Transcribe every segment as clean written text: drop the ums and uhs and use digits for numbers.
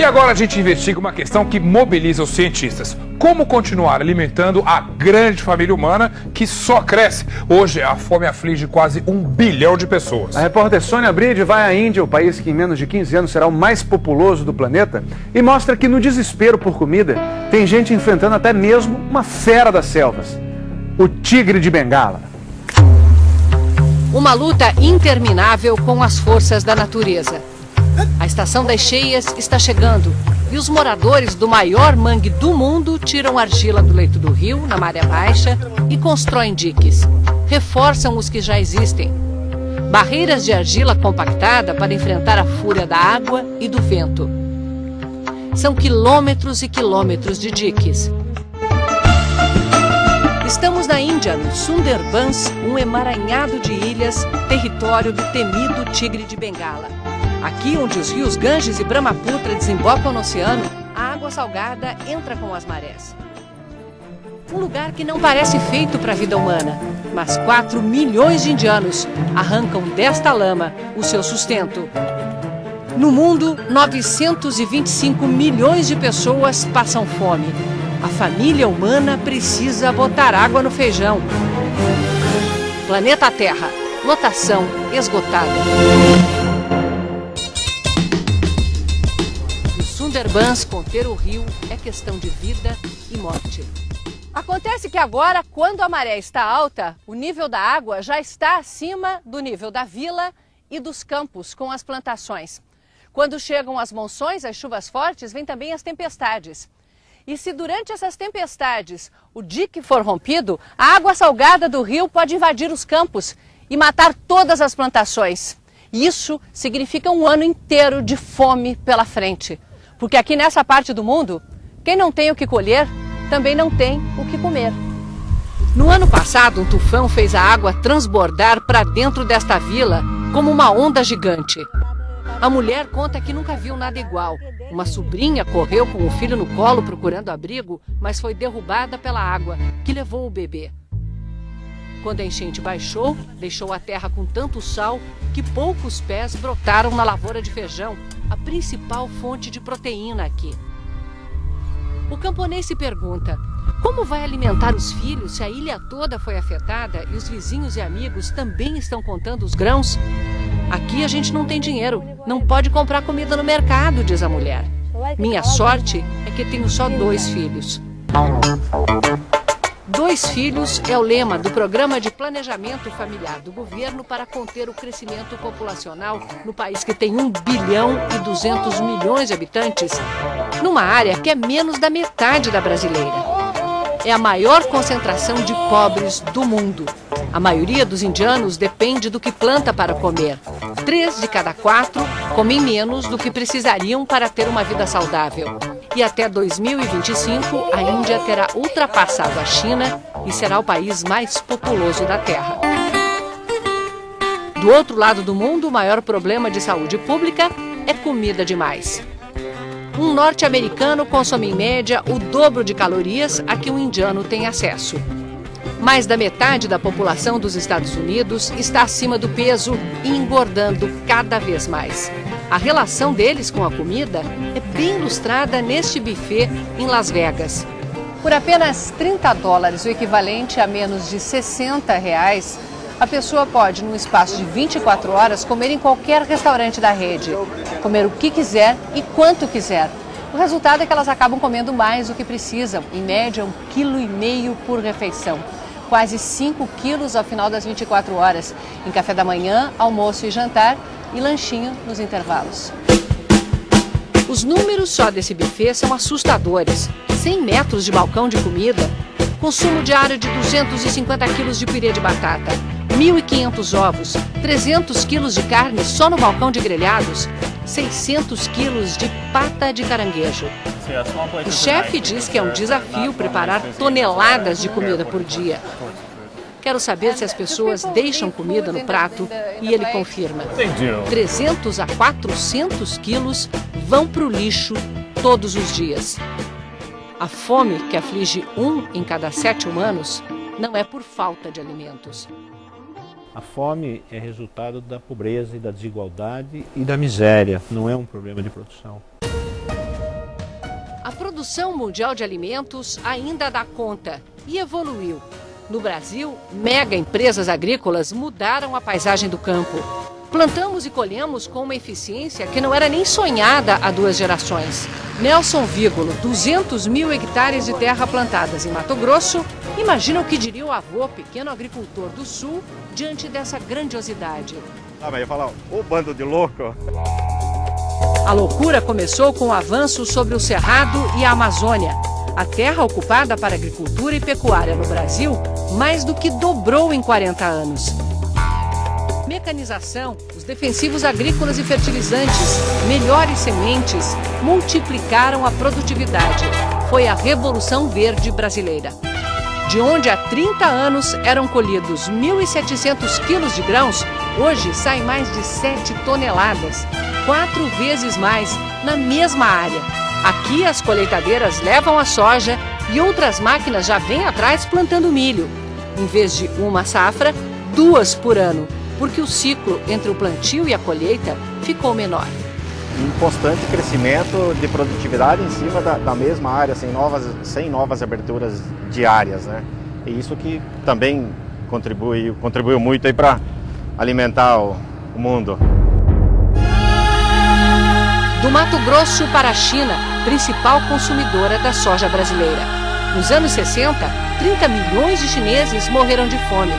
E agora a gente investiga uma questão que mobiliza os cientistas. Como continuar alimentando a grande família humana que só cresce? Hoje a fome aflige quase 1 bilhão de pessoas. A repórter Sônia Bride vai à Índia, o país que em menos de 15 anos será o mais populoso do planeta, e mostra que no desespero por comida tem gente enfrentando até mesmo uma fera das selvas, o tigre de Bengala. Uma luta interminável com as forças da natureza. A estação das cheias está chegando e os moradores do maior mangue do mundo tiram argila do leito do rio, na maré baixa, e constroem diques. Reforçam os que já existem. Barreiras de argila compactada para enfrentar a fúria da água e do vento. São quilômetros e quilômetros de diques. Estamos na Índia, no Sundarbans, um emaranhado de ilhas, território do temido tigre de Bengala. Aqui onde os rios Ganges e Brahmaputra desembocam no oceano, a água salgada entra com as marés. Um lugar que não parece feito para a vida humana, mas 4 milhões de indianos arrancam desta lama o seu sustento. No mundo, 925 milhões de pessoas passam fome. A família humana precisa botar água no feijão. Planeta Terra, lotação esgotada. No Sundarbans, conter o rio é questão de vida e morte. Acontece que agora, quando a maré está alta, o nível da água já está acima do nível da vila e dos campos com as plantações. Quando chegam as monções, as chuvas fortes, vêm também as tempestades. E se durante essas tempestades o dique for rompido, a água salgada do rio pode invadir os campos e matar todas as plantações. Isso significa um ano inteiro de fome pela frente. Porque aqui nessa parte do mundo, quem não tem o que colher, também não tem o que comer. No ano passado, um tufão fez a água transbordar para dentro desta vila como uma onda gigante. A mulher conta que nunca viu nada igual. Uma sobrinha correu com o filho no colo procurando abrigo, mas foi derrubada pela água, que levou o bebê. Quando a enchente baixou, deixou a terra com tanto sal que poucos pés brotaram na lavoura de feijão, a principal fonte de proteína aqui. O camponês se pergunta: como vai alimentar os filhos se a ilha toda foi afetada e os vizinhos e amigos também estão contando os grãos? Aqui a gente não tem dinheiro, não pode comprar comida no mercado, diz a mulher. Minha sorte é que tenho só 2 filhos. 2 filhos é o lema do Programa de Planejamento Familiar do governo para conter o crescimento populacional no país que tem 1 bilhão e 200 milhões de habitantes, numa área que é menos da metade da brasileira. É a maior concentração de pobres do mundo. A maioria dos indianos depende do que planta para comer. 3 de cada 4 comem menos do que precisariam para ter uma vida saudável. E até 2025, a Índia terá ultrapassado a China e será o país mais populoso da Terra. Do outro lado do mundo, o maior problema de saúde pública é comida demais. Um norte-americano consome em média o dobro de calorias a que um indiano tem acesso. Mais da metade da população dos Estados Unidos está acima do peso e engordando cada vez mais. A relação deles com a comida é bem ilustrada neste buffet em Las Vegas. Por apenas $30, o equivalente a menos de R$60, a pessoa pode, num espaço de 24 horas, comer em qualquer restaurante da rede. Comer o que quiser e quanto quiser. O resultado é que elas acabam comendo mais do que precisam, em média 1,5 kg por refeição. Quase 5 quilos ao final das 24 horas, em café da manhã, almoço e jantar e lanchinho nos intervalos. Os números só desse buffet são assustadores. 100 metros de balcão de comida, consumo diário de 250 quilos de purê de batata, 1.500 ovos, 300 quilos de carne só no balcão de grelhados, 600 quilos de pata de caranguejo. O chefe diz que é um desafio preparar toneladas de comida por dia. Quero saber se as pessoas deixam comida no prato e ele confirma. 300 a 400 quilos vão para o lixo todos os dias. A fome que aflige 1 em cada 7 humanos não é por falta de alimentos. A fome é resultado da pobreza e da desigualdade e da miséria, não é um problema de produção. produção mundial de alimentos ainda dá conta e evoluiu. No Brasil, mega empresas agrícolas mudaram a paisagem do campo. Plantamos e colhemos com uma eficiência que não era nem sonhada há 2 gerações. Nelson Vígolo, 200 mil hectares de terra plantadas em Mato Grosso, imagina o que diria o avô, pequeno agricultor do Sul, diante dessa grandiosidade. Ah, mas eu ia falar, ô bando de louco! A loucura começou com o avanço sobre o Cerrado e a Amazônia. A terra ocupada para agricultura e pecuária no Brasil mais do que dobrou em 40 anos. Mecanização, os defensivos agrícolas e fertilizantes, melhores sementes, multiplicaram a produtividade. Foi a Revolução Verde brasileira. De onde há 30 anos eram colhidos 1.700 quilos de grãos, hoje saem mais de 7 toneladas, 4 vezes mais na mesma área. Aqui as colheitadeiras levam a soja e outras máquinas já vêm atrás plantando milho. Em vez de uma safra, 2 por ano, porque o ciclo entre o plantio e a colheita ficou menor. Um constante crescimento de produtividade em cima da mesma área, sem novas aberturas diárias, né? E isso que também contribuiu muito aí para alimentar o mundo. Do Mato Grosso para a China, principal consumidora da soja brasileira. Nos anos 60, 30 milhões de chineses morreram de fome.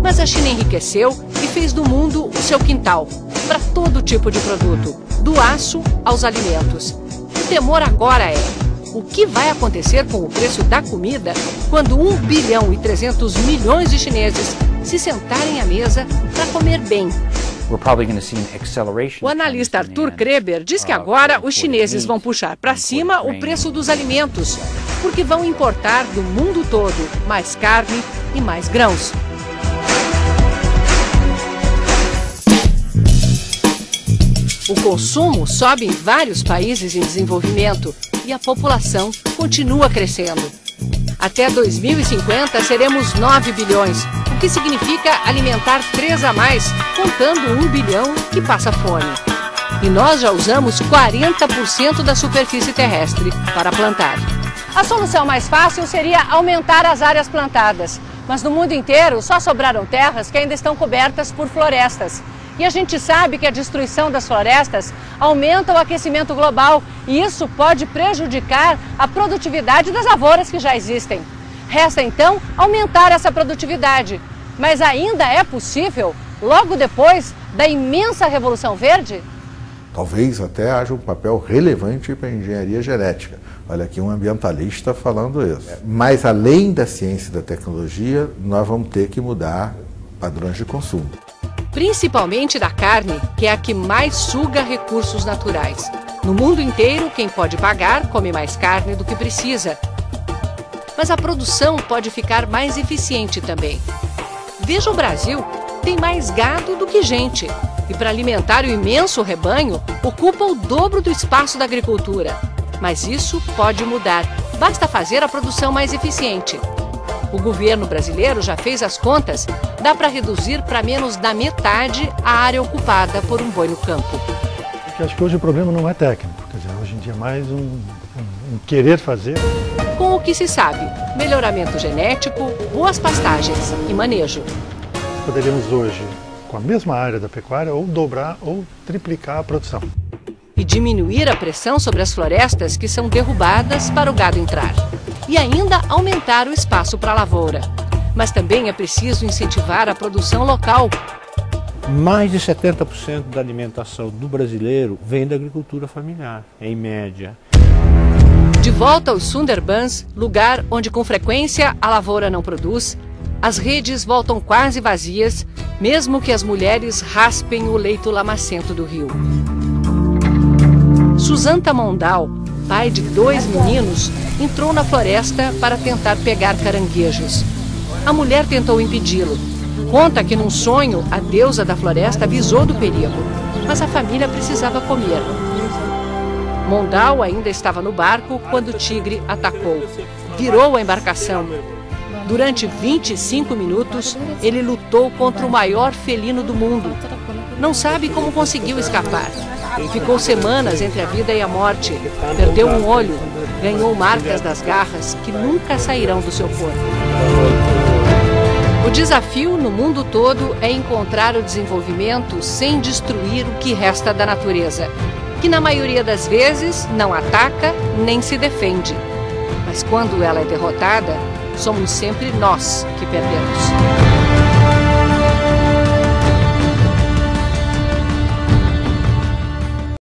Mas a China enriqueceu e fez do mundo o seu quintal, para todo tipo de produto, do aço aos alimentos. O temor agora é: o que vai acontecer com o preço da comida quando 1 bilhão e 300 milhões de chineses se sentarem à mesa para comer bem? O analista Arthur Kreber diz que agora os chineses vão puxar para cima o preço dos alimentos, porque vão importar do mundo todo mais carne e mais grãos. O consumo sobe em vários países em desenvolvimento e a população continua crescendo. Até 2050 seremos 9 bilhões, o que significa alimentar 3 a mais, contando 1 bilhão que passa fome. E nós já usamos 40% da superfície terrestre para plantar. A solução mais fácil seria aumentar as áreas plantadas, mas no mundo inteiro só sobraram terras que ainda estão cobertas por florestas. E a gente sabe que a destruição das florestas aumenta o aquecimento global e isso pode prejudicar a produtividade das lavouras que já existem. Resta então aumentar essa produtividade. Mas ainda é possível, logo depois da imensa Revolução Verde? Talvez até haja um papel relevante para a engenharia genética. Olha aqui um ambientalista falando isso. Mas além da ciência e da tecnologia, nós vamos ter que mudar padrões de consumo. Principalmente da carne, que é a que mais suga recursos naturais. No mundo inteiro, quem pode pagar come mais carne do que precisa. Mas a produção pode ficar mais eficiente também. Veja o Brasil, tem mais gado do que gente. E para alimentar o imenso rebanho, ocupa o dobro do espaço da agricultura. Mas isso pode mudar, basta fazer a produção mais eficiente. O governo brasileiro já fez as contas, dá para reduzir para menos da metade a área ocupada por um boi no campo. Porque acho que hoje o problema não é técnico, quer dizer, hoje em dia é mais um querer fazer. Com o que se sabe, melhoramento genético, boas pastagens e manejo. Poderíamos hoje, com a mesma área da pecuária, ou dobrar ou triplicar a produção. E diminuir a pressão sobre as florestas que são derrubadas para o gado entrar. E ainda aumentar o espaço para a lavoura. Mas também é preciso incentivar a produção local. Mais de 70% da alimentação do brasileiro vem da agricultura familiar, em média. De volta aos Sundarbans, lugar onde com frequência a lavoura não produz, as redes voltam quase vazias, mesmo que as mulheres raspem o leito lamacento do rio. Suzanta Mondal, pai de 2 meninos, entrou na floresta para tentar pegar caranguejos. A mulher tentou impedi-lo. Conta que num sonho a deusa da floresta avisou do perigo, mas a família precisava comer. Mondal ainda estava no barco quando o tigre atacou. Virou a embarcação. Durante 25 minutos, ele lutou contra o maior felino do mundo. Não sabe como conseguiu escapar. Ficou semanas entre a vida e a morte. Perdeu um olho, ganhou marcas das garras que nunca sairão do seu corpo. O desafio no mundo todo é encontrar o desenvolvimento sem destruir o que resta da natureza, que na maioria das vezes não ataca nem se defende. Mas quando ela é derrotada, somos sempre nós que perdemos.